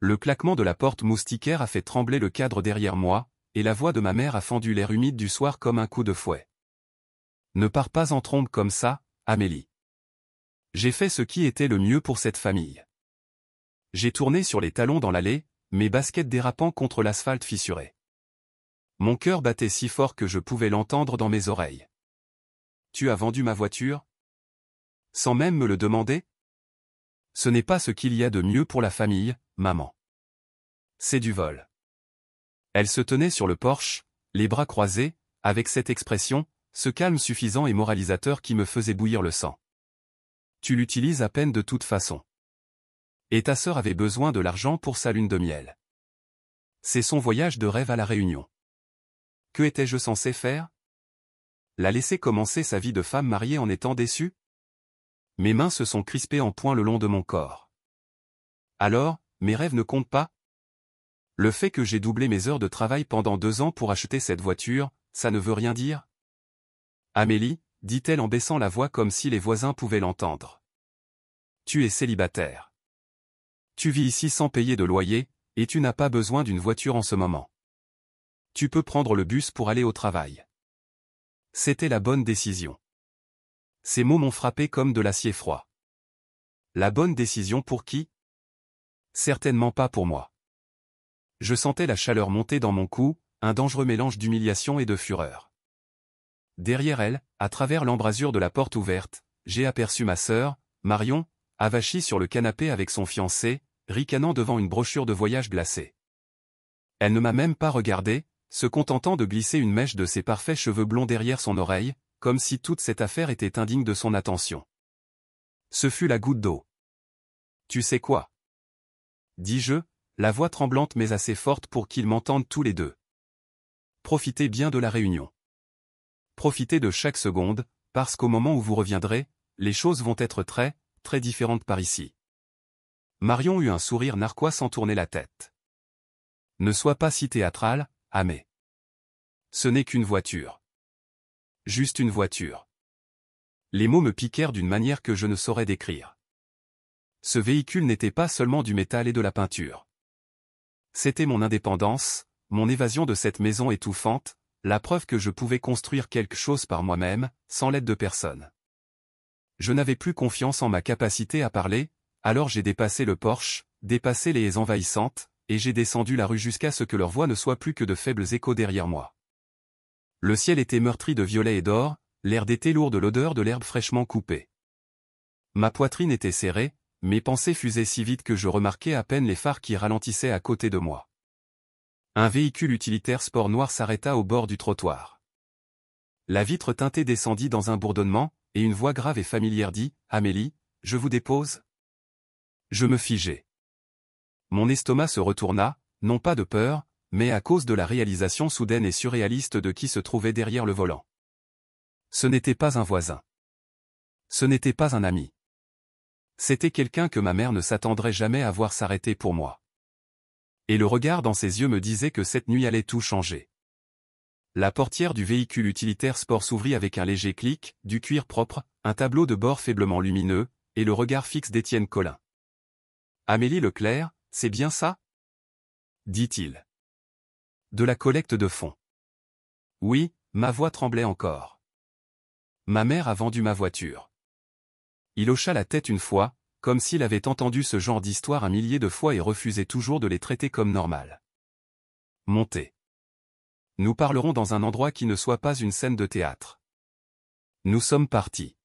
Le claquement de la porte moustiquaire a fait trembler le cadre derrière moi, et la voix de ma mère a fendu l'air humide du soir comme un coup de fouet. Ne pars pas en trombe comme ça, Amélie. J'ai fait ce qui était le mieux pour cette famille. J'ai tourné sur les talons dans l'allée, mes baskets dérapant contre l'asphalte fissuré. Mon cœur battait si fort que je pouvais l'entendre dans mes oreilles. Tu as vendu ma voiture? Sans même me le demander? Ce n'est pas ce qu'il y a de mieux pour la famille, maman. C'est du vol. Elle se tenait sur le porche, les bras croisés, avec cette expression, ce calme suffisant et moralisateur qui me faisait bouillir le sang. Tu l'utilises à peine de toute façon. Et ta sœur avait besoin de l'argent pour sa lune de miel. C'est son voyage de rêve à la Réunion. Que étais-je censé faire? La laisser commencer sa vie de femme mariée en étant déçue? Mes mains se sont crispées en poings le long de mon corps. Alors, mes rêves ne comptent pas? Le fait que j'ai doublé mes heures de travail pendant 2 ans pour acheter cette voiture, ça ne veut rien dire? Amélie, dit-elle en baissant la voix comme si les voisins pouvaient l'entendre. Tu es célibataire. Tu vis ici sans payer de loyer, et tu n'as pas besoin d'une voiture en ce moment. Tu peux prendre le bus pour aller au travail. C'était la bonne décision. Ces mots m'ont frappé comme de l'acier froid. La bonne décision pour qui? Certainement pas pour moi. Je sentais la chaleur monter dans mon cou, un dangereux mélange d'humiliation et de fureur. Derrière elle, à travers l'embrasure de la porte ouverte, j'ai aperçu ma sœur, Marion, avachie sur le canapé avec son fiancé, ricanant devant une brochure de voyage glacée. Elle ne m'a même pas regardé, se contentant de glisser une mèche de ses parfaits cheveux blonds derrière son oreille, comme si toute cette affaire était indigne de son attention. Ce fut la goutte d'eau. Tu sais quoi? Dis-je, la voix tremblante mais assez forte pour qu'ils m'entendent tous les deux. Profitez bien de la réunion. Profitez de chaque seconde, parce qu'au moment où vous reviendrez, les choses vont être très, très différentes par ici. Marion eut un sourire narquois sans tourner la tête. Ne sois pas si théâtral, Amé. Ce n'est qu'une voiture. Juste une voiture. Les mots me piquèrent d'une manière que je ne saurais décrire. Ce véhicule n'était pas seulement du métal et de la peinture. C'était mon indépendance, mon évasion de cette maison étouffante, la preuve que je pouvais construire quelque chose par moi-même, sans l'aide de personne. Je n'avais plus confiance en ma capacité à parler, alors j'ai dépassé le porche, dépassé les haies envahissantes, et j'ai descendu la rue jusqu'à ce que leur voix ne soit plus que de faibles échos derrière moi. Le ciel était meurtri de violet et d'or, l'air d'été lourd de l'odeur de l'herbe fraîchement coupée. Ma poitrine était serrée, mes pensées fusaient si vite que je remarquais à peine les phares qui ralentissaient à côté de moi. Un véhicule utilitaire sport noir s'arrêta au bord du trottoir. La vitre teintée descendit dans un bourdonnement, et une voix grave et familière dit « Amélie, je vous dépose ?» Je me figeai. Mon estomac se retourna, non pas de peur, mais à cause de la réalisation soudaine et surréaliste de qui se trouvait derrière le volant. Ce n'était pas un voisin. Ce n'était pas un ami. C'était quelqu'un que ma mère ne s'attendrait jamais à voir s'arrêter pour moi. Et le regard dans ses yeux me disait que cette nuit allait tout changer. La portière du véhicule utilitaire sport s'ouvrit avec un léger clic, du cuir propre, un tableau de bord faiblement lumineux, et le regard fixe d'Étienne Collin. « Amélie Leclerc, c'est bien ça ?» dit-il. De la collecte de fonds. Oui, ma voix tremblait encore. Ma mère a vendu ma voiture. Il hocha la tête une fois, comme s'il avait entendu ce genre d'histoire un millier de fois et refusait toujours de les traiter comme normales. Montez. Nous parlerons dans un endroit qui ne soit pas une scène de théâtre. Nous sommes partis.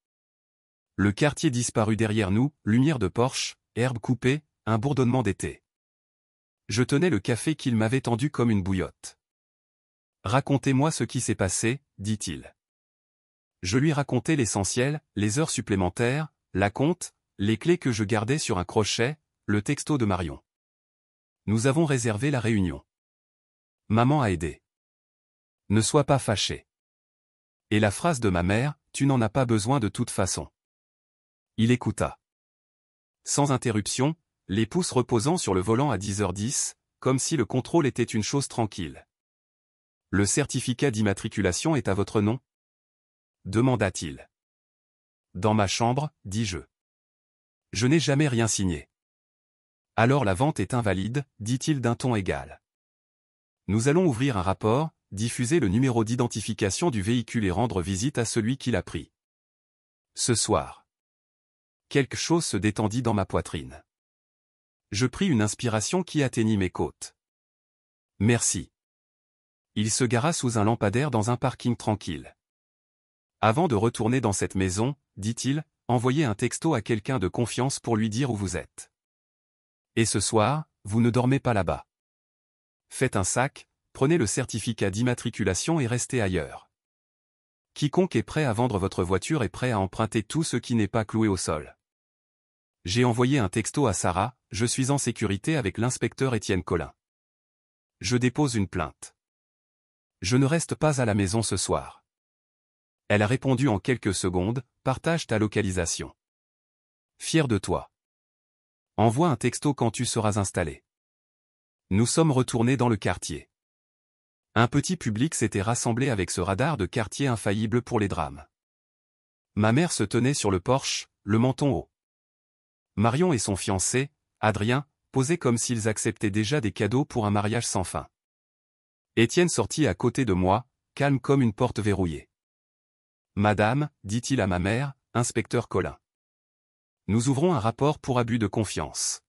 Le quartier disparut derrière nous, lumière de porche, herbe coupée, un bourdonnement d'été. Je tenais le café qu'il m'avait tendu comme une bouillotte. « Racontez-moi ce qui s'est passé, » dit-il. Je lui racontai l'essentiel, les heures supplémentaires, la compte, les clés que je gardais sur un crochet, le texto de Marion. Nous avons réservé la réunion. Maman a aidé. Ne sois pas fâché. Et la phrase de ma mère, tu n'en as pas besoin de toute façon. Il écouta. Sans interruption, les pouces reposant sur le volant à 10h10, comme si le contrôle était une chose tranquille. Le certificat d'immatriculation est à votre nom? Demanda-t-il. Dans ma chambre, dis-je. Je n'ai jamais rien signé. Alors la vente est invalide, dit-il d'un ton égal. Nous allons ouvrir un rapport, diffuser le numéro d'identification du véhicule et rendre visite à celui qui l'a pris. Ce soir. Quelque chose se détendit dans ma poitrine. Je pris une inspiration qui atteignit mes côtes. Merci. Il se gara sous un lampadaire dans un parking tranquille. Avant de retourner dans cette maison, dit-il, envoyez un texto à quelqu'un de confiance pour lui dire où vous êtes. Et ce soir, vous ne dormez pas là-bas. Faites un sac, prenez le certificat d'immatriculation et restez ailleurs. Quiconque est prêt à vendre votre voiture est prêt à emprunter tout ce qui n'est pas cloué au sol. J'ai envoyé un texto à Sarah, je suis en sécurité avec l'inspecteur Étienne Collin. Je dépose une plainte. Je ne reste pas à la maison ce soir. Elle a répondu en quelques secondes, partage ta localisation. Fier de toi. Envoie un texto quand tu seras installé. Nous sommes retournés dans le quartier. Un petit public s'était rassemblé avec ce radar de quartier infaillible pour les drames. Ma mère se tenait sur le porche, le menton haut. Marion et son fiancé, Adrien, posaient comme s'ils acceptaient déjà des cadeaux pour un mariage sans fin. Étienne sortit à côté de moi, calme comme une porte verrouillée. « Madame, dit-il à ma mère, inspecteur Collin. Nous ouvrons un rapport pour abus de confiance.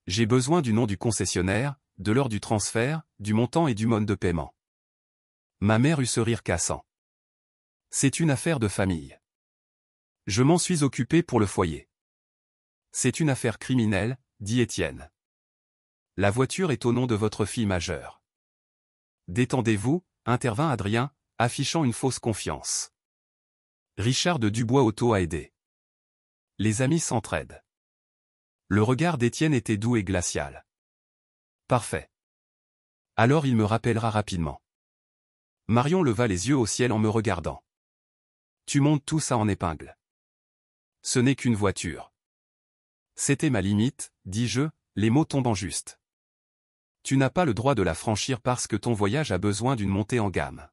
J'ai besoin du nom du concessionnaire, de l'heure du transfert, du montant et du mode de paiement. » Ma mère eut ce rire cassant. « C'est une affaire de famille. Je m'en suis occupé pour le foyer. » « C'est une affaire criminelle, dit Étienne. La voiture est au nom de votre fille majeure. » « Détendez-vous, intervint Adrien, affichant une fausse confiance. Richard de Dubois Auto a aidé. Les amis s'entraident. Le regard d'Étienne était doux et glacial. Parfait. Alors il me rappellera rapidement. Marion leva les yeux au ciel en me regardant. Tu montes tout ça en épingle. Ce n'est qu'une voiture. C'était ma limite, dis-je, les mots tombant juste. Tu n'as pas le droit de la franchir parce que ton voyage a besoin d'une montée en gamme.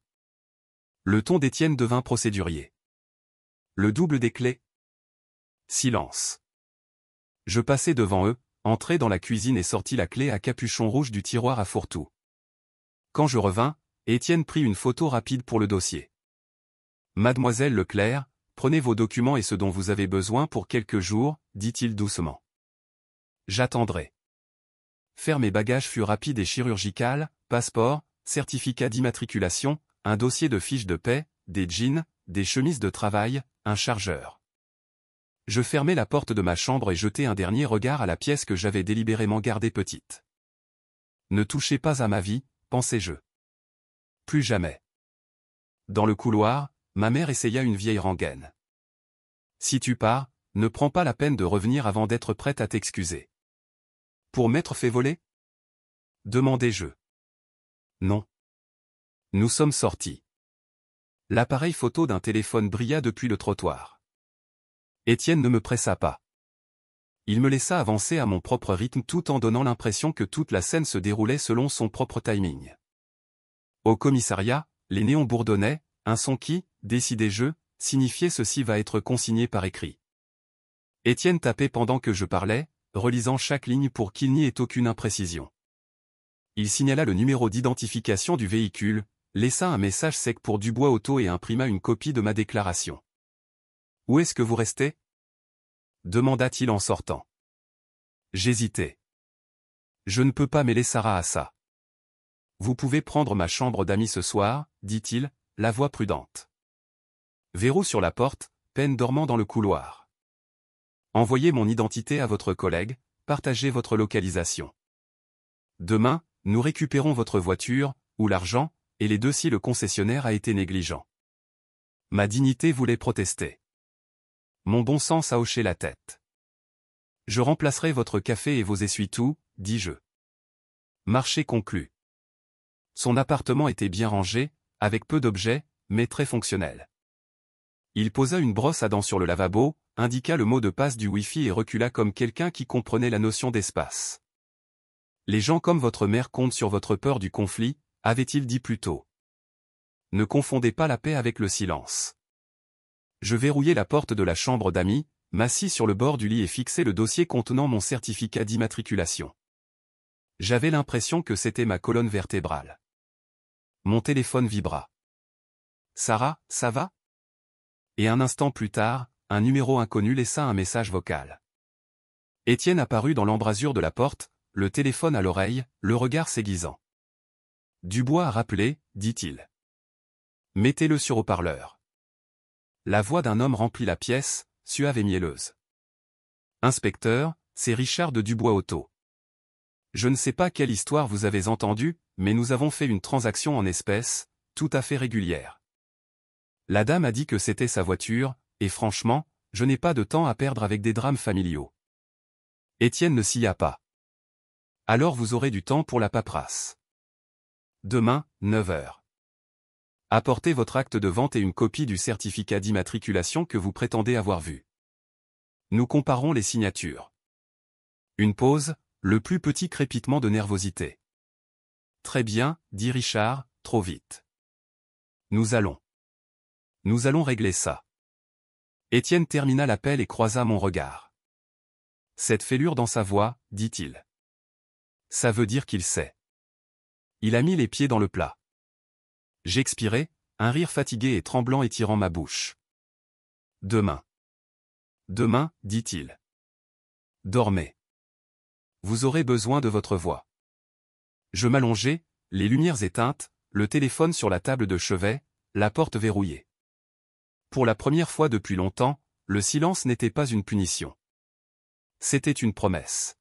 Le ton d'Étienne devint procédurier. Le double des clés. Silence. Je passai devant eux, entrai dans la cuisine et sortis la clé à capuchon rouge du tiroir à fourre-tout. Quand je revins, Étienne prit une photo rapide pour le dossier. Mademoiselle Leclerc, prenez vos documents et ce dont vous avez besoin pour quelques jours, dit-il doucement. J'attendrai. Faire mes bagages fut rapide et chirurgical, passeport, certificat d'immatriculation, un dossier de fiches de paie, des jeans, des chemises de travail, un chargeur. Je fermai la porte de ma chambre et jetai un dernier regard à la pièce que j'avais délibérément gardée petite. Ne touchez pas à ma vie, pensai-je. Plus jamais. Dans le couloir, ma mère essaya une vieille rengaine. Si tu pars, ne prends pas la peine de revenir avant d'être prête à t'excuser. Pour m'être fait voler ? Demandai-je. Non. Nous sommes sortis. L'appareil photo d'un téléphone brilla depuis le trottoir. Étienne ne me pressa pas. Il me laissa avancer à mon propre rythme tout en donnant l'impression que toute la scène se déroulait selon son propre timing. Au commissariat, les néons bourdonnaient, un son qui, décidai-je, signifiait ceci va être consigné par écrit. Étienne tapait pendant que je parlais, relisant chaque ligne pour qu'il n'y ait aucune imprécision. Il signala le numéro d'identification du véhicule, laissa un message sec pour Dubois Auto et imprima une copie de ma déclaration. « Où est-ce que vous restez » demanda-t-il en sortant. J'hésitai. Je ne peux pas mêler Sarah à ça. Vous pouvez prendre ma chambre d'amis ce soir, dit-il, la voix prudente. Verrou sur la porte, peine dormant dans le couloir. Envoyez mon identité à votre collègue, partagez votre localisation. Demain, nous récupérons votre voiture, ou l'argent, et les deux si le concessionnaire a été négligent. Ma dignité voulait protester. Mon bon sens a hoché la tête. Je remplacerai votre café et vos essuie-tout, dis-je. Marché conclu. Son appartement était bien rangé, avec peu d'objets, mais très fonctionnel. Il posa une brosse à dents sur le lavabo, indiqua le mot de passe du Wi-Fi et recula comme quelqu'un qui comprenait la notion d'espace. Les gens comme votre mère comptent sur votre peur du conflit, avait-il dit plus tôt. Ne confondez pas la paix avec le silence. Je verrouillai la porte de la chambre d'amis, M'assis sur le bord du lit et fixai le dossier contenant mon certificat d'immatriculation. J'avais l'impression que c'était ma colonne vertébrale. Mon téléphone vibra. Sarah, ça va? Et un instant plus tard, un numéro inconnu laissa un message vocal. Étienne apparut dans l'embrasure de la porte, le téléphone à l'oreille, le regard s'aiguisant. Dubois a rappelé, dit-il. Mettez-le sur haut-parleur. La voix d'un homme remplit la pièce, suave et mielleuse. Inspecteur, c'est Richard de Dubois Auto. Je ne sais pas quelle histoire vous avez entendue, mais nous avons fait une transaction en espèces, tout à fait régulière. La dame a dit que c'était sa voiture, et franchement, je n'ai pas de temps à perdre avec des drames familiaux. Étienne ne s'y a pas. Alors vous aurez du temps pour la paperasse. Demain, 9 heures. Apportez votre acte de vente et une copie du certificat d'immatriculation que vous prétendez avoir vu. Nous comparons les signatures. Une pause, le plus petit crépitement de nervosité. Très bien, dit Richard, trop vite. Nous allons régler ça. Étienne termina l'appel et croisa mon regard. Cette fêlure dans sa voix, dit-il. Ça veut dire qu'il sait. Il a mis les pieds dans le plat. J'expirai, un rire fatigué et tremblant étirant ma bouche. Demain. Demain, dit-il. Dormez. Vous aurez besoin de votre voix. Je m'allongeai, les lumières éteintes, le téléphone sur la table de chevet, la porte verrouillée. Pour la première fois depuis longtemps, le silence n'était pas une punition. C'était une promesse.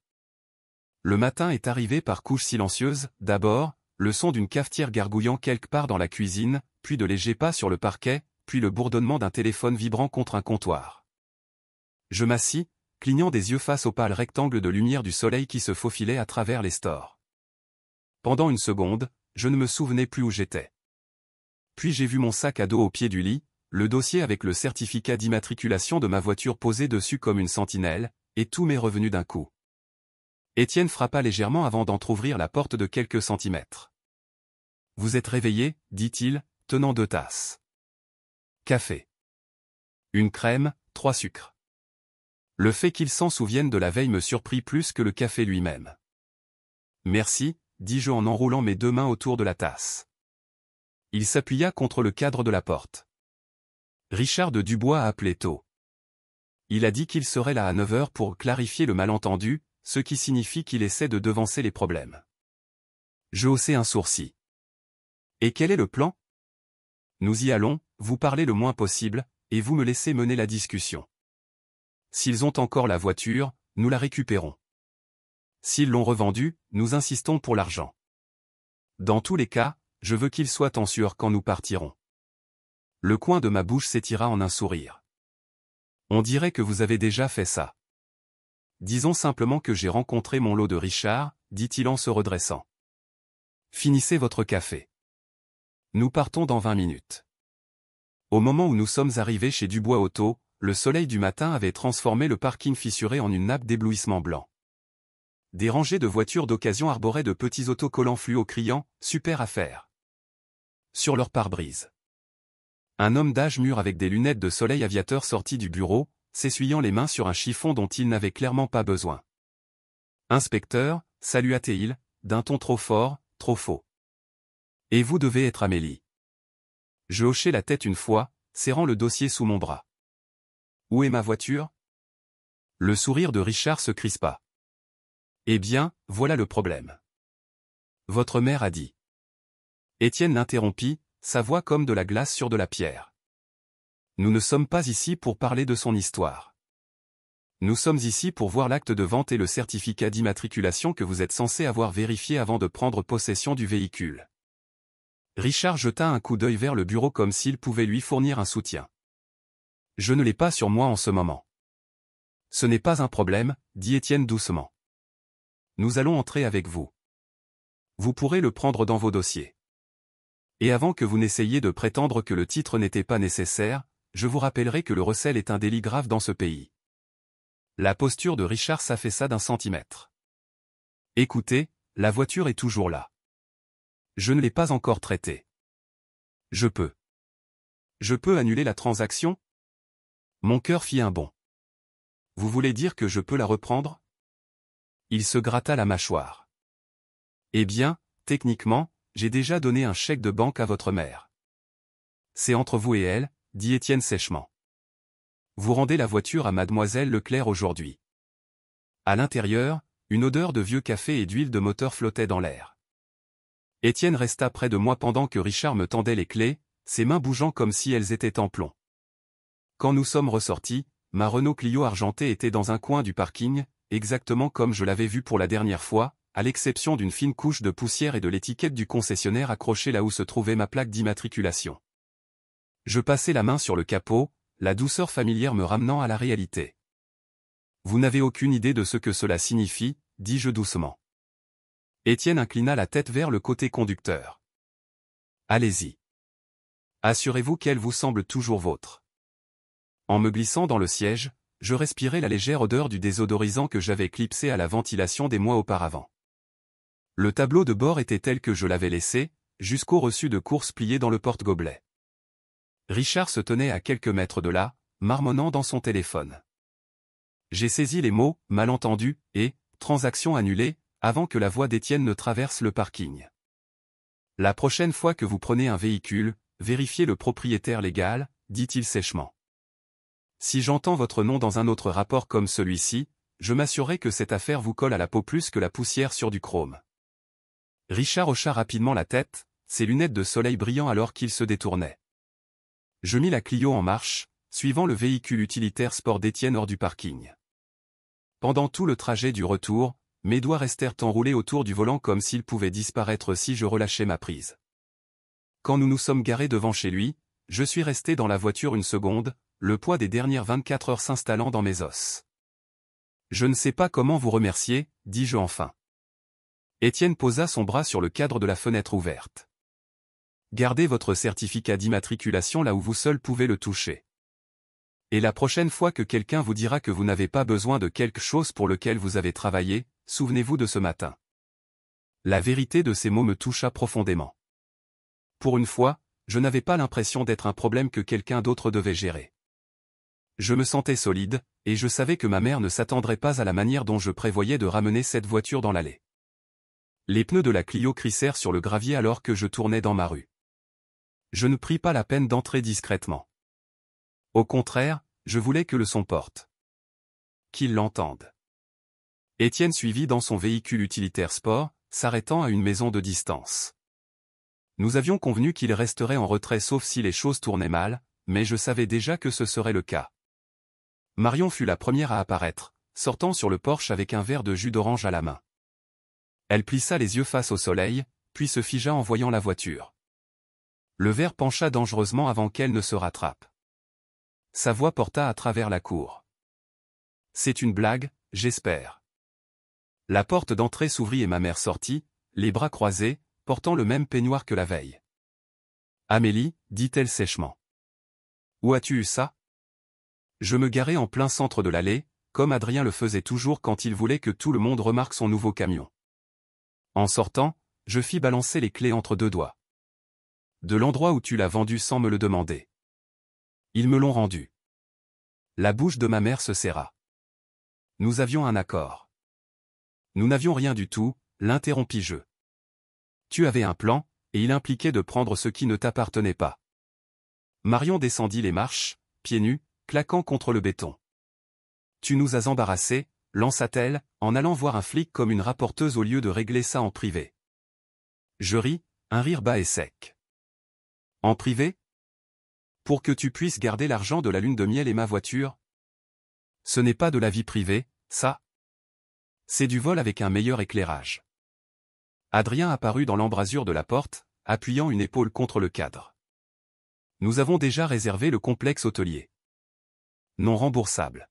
Le matin est arrivé par couches silencieuses, d'abord, le son d'une cafetière gargouillant quelque part dans la cuisine, puis de légers pas sur le parquet, puis le bourdonnement d'un téléphone vibrant contre un comptoir. Je m'assis, clignant des yeux face au pâle rectangle de lumière du soleil qui se faufilait à travers les stores. Pendant une seconde, je ne me souvenais plus où j'étais. Puis j'ai vu mon sac à dos au pied du lit, le dossier avec le certificat d'immatriculation de ma voiture posé dessus comme une sentinelle, et tout m'est revenu d'un coup. Étienne frappa légèrement avant d'entrouvrir la porte de quelques centimètres. Vous êtes réveillé, dit-il, tenant 2 tasses. Café. Une crème, 3 sucres. Le fait qu'il s'en souvienne de la veille me surprit plus que le café lui-même. Merci, dis-je en enroulant mes 2 mains autour de la tasse. Il s'appuya contre le cadre de la porte. Richard de Dubois a appelé tôt. Il a dit qu'il serait là à 9 heures pour clarifier le malentendu, ce qui signifie qu'il essaie de devancer les problèmes. Je haussai un sourcil. Et quel est le plan? Nous y allons, vous parlez le moins possible, et vous me laissez mener la discussion. S'ils ont encore la voiture, nous la récupérons. S'ils l'ont revendue, nous insistons pour l'argent. Dans tous les cas, je veux qu'ils soient en sueur quand nous partirons. Le coin de ma bouche s'étira en un sourire. On dirait que vous avez déjà fait ça. Disons simplement que j'ai rencontré mon lot de Richard, dit-il en se redressant. Finissez votre café. Nous partons dans 20 minutes. Au moment où nous sommes arrivés chez Dubois Auto, le soleil du matin avait transformé le parking fissuré en une nappe d'éblouissement blanc. Des rangées de voitures d'occasion arboraient de petits autocollants fluo criant « Super affaire » sur leur pare-brise. Un homme d'âge mûr avec des lunettes de soleil aviateur sortit du bureau, s'essuyant les mains sur un chiffon dont il n'avait clairement pas besoin. « Inspecteur » salua-t-il, d'un ton trop fort, trop faux. « Et vous devez être Amélie. » Je hochai la tête une fois, serrant le dossier sous mon bras. « Où est ma voiture ?» Le sourire de Richard se crispa. « Eh bien, voilà le problème. Votre mère a dit. » Étienne l'interrompit, sa voix comme de la glace sur de la pierre. Nous ne sommes pas ici pour parler de son histoire. Nous sommes ici pour voir l'acte de vente et le certificat d'immatriculation que vous êtes censé avoir vérifié avant de prendre possession du véhicule. Richard jeta un coup d'œil vers le bureau comme s'il pouvait lui fournir un soutien. Je ne l'ai pas sur moi en ce moment. Ce n'est pas un problème, dit Étienne doucement. Nous allons entrer avec vous. Vous pourrez le prendre dans vos dossiers. Et avant que vous n'essayiez de prétendre que le titre n'était pas nécessaire, je vous rappellerai que le recel est un délit grave dans ce pays. La posture de Richard s'affaissa d'1 centimètre. Écoutez, la voiture est toujours là. Je ne l'ai pas encore traitée. Je peux. Je peux annuler la transaction? Mon cœur fit un bond. vous voulez dire que je peux la reprendre? Il se gratta la mâchoire. Eh bien, techniquement, j'ai déjà donné un chèque de banque à votre mère. C'est entre vous et elle, dit Étienne sèchement. Vous rendez la voiture à mademoiselle Leclerc aujourd'hui. À l'intérieur, une odeur de vieux café et d'huile de moteur flottait dans l'air. Étienne resta près de moi pendant que Richard me tendait les clés, ses mains bougeant comme si elles étaient en plomb. Quand nous sommes ressortis, ma Renault Clio argentée était dans un coin du parking, exactement comme je l'avais vue pour la dernière fois, à l'exception d'une fine couche de poussière et de l'étiquette du concessionnaire accrochée là où se trouvait ma plaque d'immatriculation. Je passai la main sur le capot, la douceur familière me ramenant à la réalité. Vous n'avez aucune idée de ce que cela signifie, dis-je doucement. Étienne inclina la tête vers le côté conducteur. Allez-y. Assurez-vous qu'elle vous semble toujours vôtre. En me glissant dans le siège, je respirais la légère odeur du désodorisant que j'avais clipsé à la ventilation des mois auparavant. Le tableau de bord était tel que je l'avais laissé, jusqu'au reçu de course plié dans le porte-gobelet. Richard se tenait à quelques mètres de là, marmonnant dans son téléphone. J'ai saisi les mots « malentendu » et « transaction annulée » avant que la voix d'Étienne ne traverse le parking. La prochaine fois que vous prenez un véhicule, vérifiez le propriétaire légal, dit-il sèchement. Si j'entends votre nom dans un autre rapport comme celui-ci, je m'assurerai que cette affaire vous colle à la peau plus que la poussière sur du chrome. Richard hocha rapidement la tête, ses lunettes de soleil brillant alors qu'il se détournait. Je mis la Clio en marche, suivant le véhicule utilitaire sport d'Étienne hors du parking. Pendant tout le trajet du retour, mes doigts restèrent enroulés autour du volant comme s'ils pouvaient disparaître si je relâchais ma prise. Quand nous nous sommes garés devant chez lui, je suis resté dans la voiture une seconde, le poids des dernières 24 heures s'installant dans mes os. Je ne sais pas comment vous remercier, dis-je enfin. Étienne posa son bras sur le cadre de la fenêtre ouverte. Gardez votre certificat d'immatriculation là où vous seul pouvez le toucher. Et la prochaine fois que quelqu'un vous dira que vous n'avez pas besoin de quelque chose pour lequel vous avez travaillé, souvenez-vous de ce matin. La vérité de ces mots me toucha profondément. Pour une fois, je n'avais pas l'impression d'être un problème que quelqu'un d'autre devait gérer. Je me sentais solide, et je savais que ma mère ne s'attendrait pas à la manière dont je prévoyais de ramener cette voiture dans l'allée. Les pneus de la Clio crissèrent sur le gravier alors que je tournais dans ma rue. Je ne pris pas la peine d'entrer discrètement. Au contraire, je voulais que le son porte. Qu'il l'entende. Étienne suivit dans son véhicule utilitaire sport, s'arrêtant à une maison de distance. Nous avions convenu qu'il resterait en retrait sauf si les choses tournaient mal, mais je savais déjà que ce serait le cas. Marion fut la première à apparaître, sortant sur le porche avec un verre de jus d'orange à la main. Elle plissa les yeux face au soleil, puis se figea en voyant la voiture. Le verre pencha dangereusement avant qu'elle ne se rattrape. Sa voix porta à travers la cour. C'est une blague, j'espère. La porte d'entrée s'ouvrit et ma mère sortit, les bras croisés, portant le même peignoir que la veille. Amélie, dit-elle sèchement. Où as-tu eu ça? Je me garai en plein centre de l'allée, comme Adrien le faisait toujours quand il voulait que tout le monde remarque son nouveau camion. En sortant, je fis balancer les clés entre deux doigts. De l'endroit où tu l'as vendu sans me le demander. Ils me l'ont rendu. La bouche de ma mère se serra. Nous avions un accord. Nous n'avions rien du tout, l'interrompis-je. Tu avais un plan, et il impliquait de prendre ce qui ne t'appartenait pas. Marion descendit les marches, pieds nus, claquant contre le béton. Tu nous as embarrassés, lança-t-elle, en allant voir un flic comme une rapporteuse au lieu de régler ça en privé. Je ris, un rire bas et sec. En privé? Pour que tu puisses garder l'argent de la lune de miel et ma voiture? Ce n'est pas de la vie privée, ça. C'est du vol avec un meilleur éclairage. Adrien apparut dans l'embrasure de la porte, appuyant une épaule contre le cadre. Nous avons déjà réservé le complexe hôtelier. Non remboursable.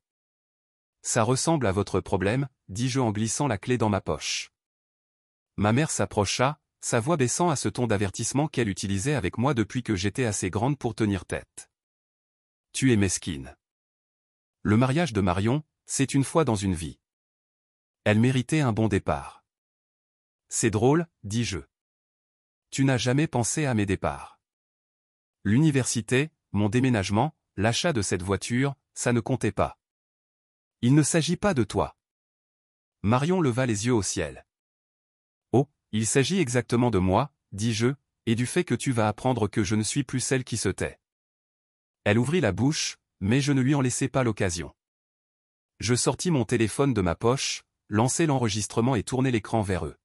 Ça ressemble à votre problème, dis-je en glissant la clé dans ma poche. Ma mère s'approcha, sa voix baissant à ce ton d'avertissement qu'elle utilisait avec moi depuis que j'étais assez grande pour tenir tête. Tu es mesquine. Le mariage de Marion, c'est une fois dans une vie. Elle méritait un bon départ. C'est drôle, dis-je. Tu n'as jamais pensé à mes départs. L'université, mon déménagement, l'achat de cette voiture, ça ne comptait pas. Il ne s'agit pas de toi. Marion leva les yeux au ciel. Oh, il s'agit exactement de moi, dis-je, et du fait que tu vas apprendre que je ne suis plus celle qui se tait. Elle ouvrit la bouche, mais je ne lui en laissai pas l'occasion. Je sortis mon téléphone de ma poche, lançai l'enregistrement et tournai l'écran vers eux.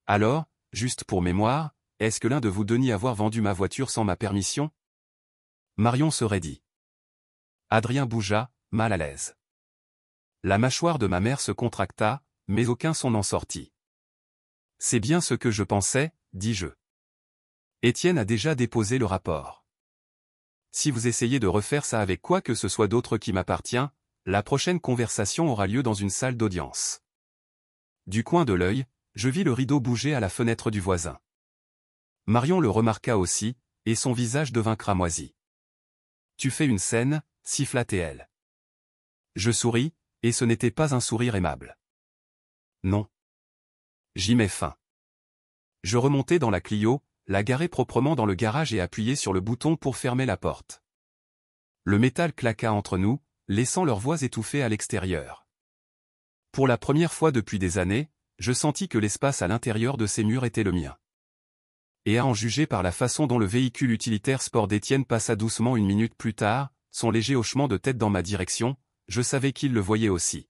Alors, juste pour mémoire, est-ce que l'un de vous deux nie avoir vendu ma voiture sans ma permission? Marion se raidit. Adrien bougea, mal à l'aise. La mâchoire de ma mère se contracta, mais aucun son n'en sortit. C'est bien ce que je pensais, dis-je. Étienne a déjà déposé le rapport. Si vous essayez de refaire ça avec quoi que ce soit d'autre qui m'appartient, la prochaine conversation aura lieu dans une salle d'audience. Du coin de l'œil, je vis le rideau bouger à la fenêtre du voisin. Marion le remarqua aussi, et son visage devint cramoisi. Tu fais une scène, siffla-t-elle. Je souris, et ce n'était pas un sourire aimable. Non. J'y mets fin. Je remontai dans la Clio, la garai proprement dans le garage et appuyai sur le bouton pour fermer la porte. Le métal claqua entre nous, laissant leurs voix étouffées à l'extérieur. Pour la première fois depuis des années, je sentis que l'espace à l'intérieur de ces murs était le mien. Et à en juger par la façon dont le véhicule utilitaire sport d'Étienne passa doucement une minute plus tard, son léger hochement de tête dans ma direction, je savais qu'il le voyait aussi.